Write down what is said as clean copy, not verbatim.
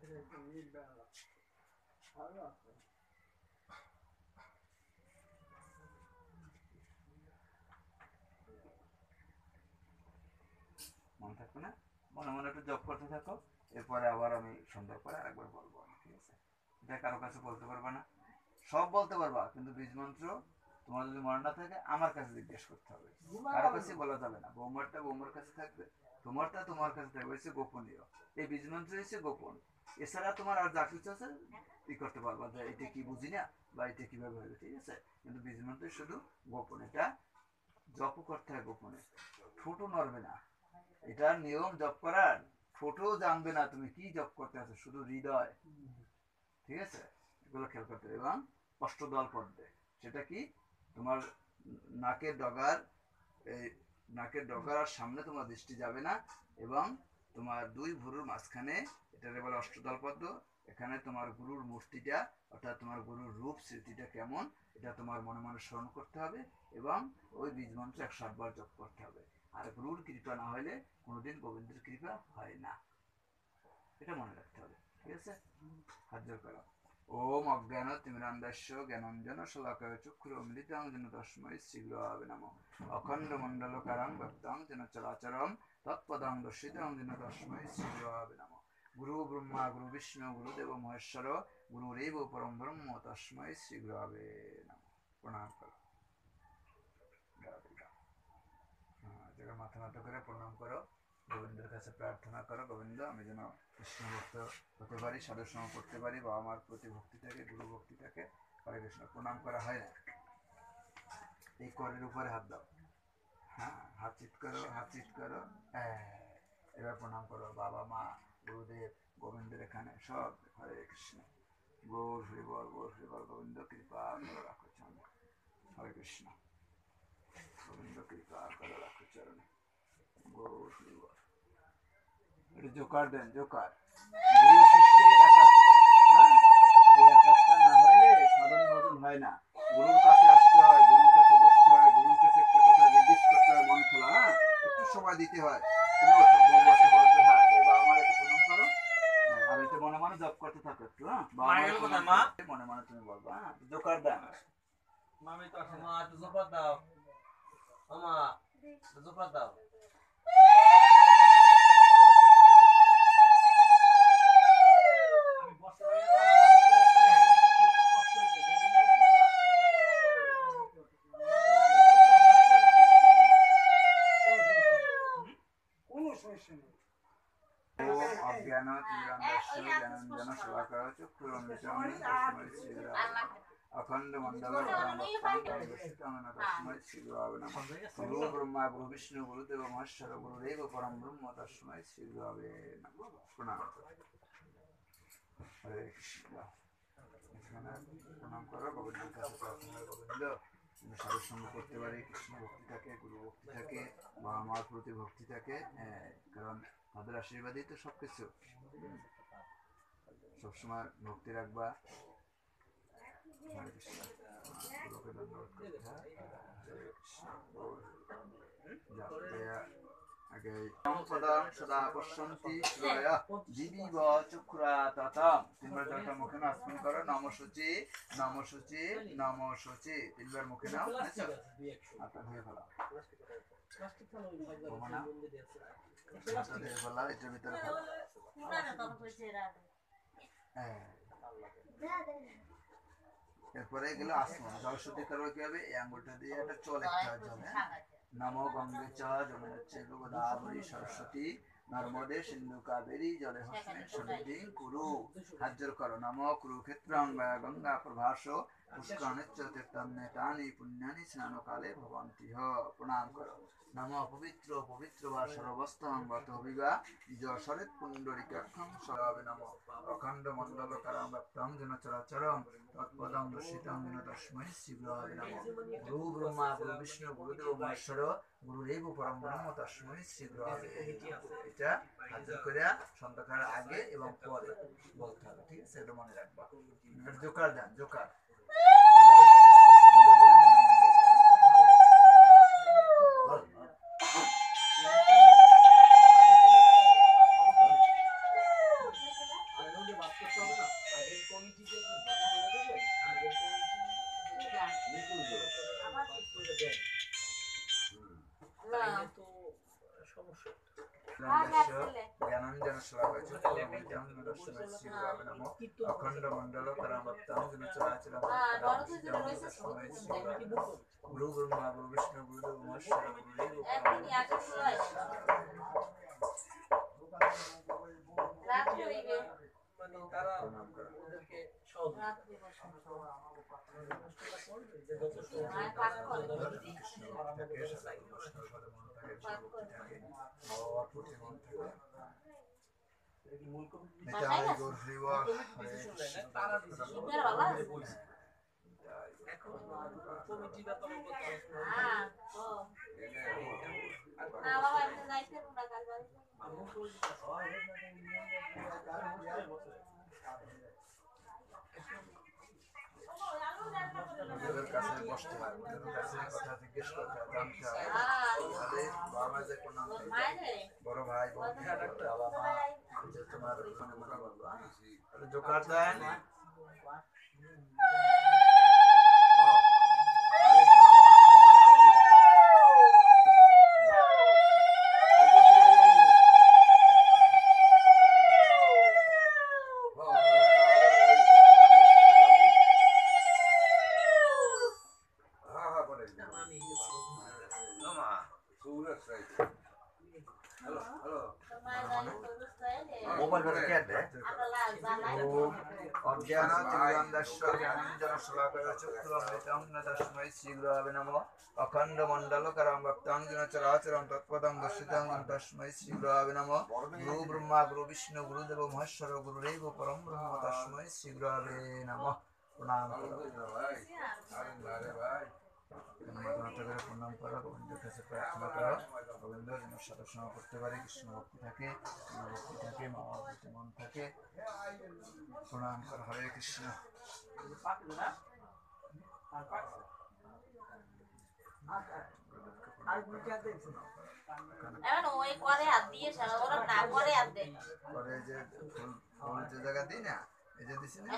মনে থাকবে না? মনে মনে একটু জপ করতে থাকো, এরপরে আবার আমি সন্ধ্যার পরে আরেকবার বলবো, ঠিক আছে? এটা কারো কাছে বলতে পারবা না, সব বলতে পারবা, কিন্তু বীজ মন্ত্র তোমার যদি মনে না থাকে আমার কাছে জিজ্ঞেস করতে হবে, কারো কাছে বলা যাবে না। বৌমারটা বৌমার কাছে থাকবে, তোমারটা তোমার কাছে থাকবে, হচ্ছে গোপনীয়। এই বীজ মন্ত্র হচ্ছে গোপন। এছাড়া তোমার আর যা কিছু আছে ই করতে পারবা, যে এটা কি বুঝি না বা এটা কিভাবে হবে, ঠিক আছে? কিন্তু বীজ মন্ত্র শুধু গোপন, এটা জপ করতে হয় গোপনে, ঠোঁটও নড়বে না। এটার নিয়ম জপ করার, ঠোঁটও জানবে না তুমি কি জপ করতে আছো, শুধু হৃদয়, ঠিক আছে? এগুলো খেয়াল করতে হবে। এবং অষ্টদল পদ্মে, সেটা কি, তোমার নাকের ডগার, এই নাকের ডগার সামনে তোমার দৃষ্টি যাবে না, এবং তোমার দুই ভুরুর মাঝখানে, এটাকে বলে অষ্টদল পদ্ম। এখানে তোমার গুরুর মূর্তিটা, অর্থাৎ তোমার গুরুর রূপ স্মৃতিটা কেমন, এটা তোমার মনে মনে স্মরণ করতে হবে, এবং ওই বীজ মন্ত্র 108 বার জপ করতে হবে। আর গুরুর কৃপা না হলে কোনোদিন গোবিন্দের কৃপা হয় না, এটা মনে রাখতে হবে, ঠিক আছে? হাত জোর করো। ওম অজ্ঞান তিমিরান্ধস্য জ্ঞানাঞ্জন শলাকায় চক্ষুরমৃতং যেন তস্मै শ্রীগুরবে নমঃ। অখণ্ড মণ্ডলকারং ব্যক্তং যেন চরাচরম তৎপদং দর্শিতং যেন তস্मै শ্রীগুরবে নমঃ। গুরু ব্রহ্মা গুরু বিষ্ণু গুরুদেব মহেশ্বর গুরুরেব পরম ব্রহ্ম তস্मै শ্রীগুরবে নমঃ। প্রণাম করো, মাথা নত করে প্রণাম করো, গোবিন্দের কাছে প্রার্থনা করো, গোবিন্দ আমি যেন কৃষ্ণ ভক্ত হতে পারি, সাধু সঙ্গ করতে পারি, বাবা মার প্রতি ভক্তি থাকে, গুরু ভক্তি থাকে। হরে কৃষ্ণ। প্রণাম করা হয় না, এই করের উপরে হাত দাও, হ্যাঁ, হাত চিৎ করো, হাত চিৎ করো, এবার প্রণাম করো বাবা মা গুরুদেব গোবিন্দের এখানে সব। হরে কৃষ্ণ। গৌর হরিবল, গৌর হরিবল। গোবিন্দ কৃপা করে রাখো চরণে। হরে কৃষ্ণ। গোবিন্দ কৃপা করে রাখো চরণে। গৌর হরিবল। এটা জোকার দেন, জোকার। গুরু শিষ্যে একাত্তা, হ্যাঁ, এই একাত্তা না হইলে সাধন ভজন হয় না। গুরুর কাছে আসতে হয়, গুরুর কাছে বসতে হয়, গুরুর কাছে একটা কথা জিজ্ঞেস করতে হয়, মন খোলা, হ্যাঁ, একটু সময় দিতে হয়। তুমি ওঠো, বউ বসে বসবে, হ্যাঁ, তাই বাবা মার একটু প্রণাম করো, আর এটা মনে মনে জপ করতে থাকো একটু, হ্যাঁ, বাবা মার প্রণাম মনে মনে তুমি বলবা, হ্যাঁ, জোকার দেন। মামি তো আসে, মা একটু জোকার দাও, মামা জোকার দাও। অজ্ঞান তিমিরান্ধস্য জ্ঞানাঞ্জন শলাকায় চক্ষুরমৃতং তস্मै শ্রীগুরবে নমঃ। অখণ্ড মণ্ডলকারং ব্যক্তং দর্শিতং যেন তস্मै শ্রীগুরবে নমঃ। গুরু ব্রহ্মা গুরু বিষ্ণু গুরুদেব মহেশ্বর গুরুরেব পরম ব্রহ্ম তস্मै শ্রীগুরবে নমঃ। প্রণাম। হরে কৃষ্ণ। এখানে প্রণাম করো, গোবিন্দের কাছে প্রার্থনা, গোবিন্দ আমি সাধু সঙ্গ করতে পারি, কৃষ্ণ ভক্তি থাকে, গুরু ভক্তি থাকে, বাবা মার প্রতি ভক্তি থাকে, কারণ তাদের আশীর্বাদই তো সবকিছু। সবসময় ভক্তি রাখবা। হরে কৃষ্ণ। গুরুকে ধন্যবাদ করতে হয়। হরে কৃষ্ণ। আগে পদং সদা পশ্যন্তি শ্রয়া দিবিব চক্ষুরাততম। তিনবার জলটা মুখে নাও, স্মরণ করো, নম শুচি নম শুচি নম শুচি, তিনবার মুখে নাও, বুঝেছো? হাতটা ধুয়ে ফেলাও, হাতটা ধুয়ে ফেলাও, এটার ভিতরে ফেলাও। এরপরে গেল আসমান, জল শুদ্ধি করবো কিভাবে, এই আঙ্গুলটা দিয়ে একটা চল লিখতে হয় জলে। নমো গঙ্গে চ যমুনেচ্চৈব গোদাবরী সরস্বতী নর্মদে সিন্ধু কাবেরী জলে হস্মিন সন্নিধিং কুরু। হাত জোর করো। নমো কুরুক্ষেত্রং গঙ্গা প্রভাস পুষ্করাণিচ্চ তীর্থান্যেতানি পুণ্যানি স্নানকালে ভবন্তিহ। প্রণাম করো। নমো পবিত্র পবিত্র বা সর্বস্তং বত হবিবা যশরেত পুণ্ডরিকাক্ষং সরাবে নমঃ। অখণ্ড মণ্ডলকারং ব্যক্তং যেন চরাচরং তৎপদং দর্শিতং যেন তস্मै শ্রীগুরবে নমঃ। গুরু ব্রহ্মা গুরু বিষ্ণু গুরুদেব মহেশ্বর গুরুরেব পরম ব্রহ্ম তস্मै শ্রীগুরবে নমঃ। এটা হাজির করে সন্ধ্যাকার আগে এবং পরে বলতে হবে, ঠিক আছে? এটা মনে রাখবা। জোকার দেন, জোকার। জ্ঞানাঞ্জন শ্লাঘয় চক্ষুরমৃতং দর্শনায় শ্রীগুরবে নমঃ অখণ্ড মণ্ডল পরমভক্তং যেন চরাচরং তস্मै শ্রীগুরবে নমঃ গুরু ব্রহ্মা গুরু বিষ্ণু গুরুদেব মহেশ্বর গুরুদেব তারা ওদেরকে ওদের কাছে বসতে হয়, ওদের কাছে কথা জিজ্ঞেস করতে হয়, জানতে হয়। তাহলে বাবা মা যে কোনো বড় ভাই বোন বাবা মা যে তোমার জোকার দেন মোবাইল করে কে দে অজ্ঞান তিরন্দস্য জ্ঞানঞ্জন শ্লাঘয় চক্ষুরমৃতং তস্मै শ্রীগুরবে নমঃ অখণ্ড মণ্ডলকরং ভক্তং যেন চরাচরং তৎপদং দর্শিতং তস্मै শ্রীগুরবে নমঃ গুরু ব্রহ্মা গুরু বিষ্ণু গুরুদেব মহেশ্বর গুরুরেব পরম ব্রহ্ম তস্मै শ্রীগুরবে নমঃ। প্রণাম প্রণাম করো, গোবিন্দের কাছে প্রার্থনা করো, গোবিন্দ যেন সদস্য করতে পারে, কৃষ্ণ ভক্তি থাকে, ভক্তি থাকে, মা ভক্তি মন থাকে। প্রণাম করো, হরে কৃষ্ণ। পরে যে ফুল যে জায়গা দিই না, এই যে দিছি না,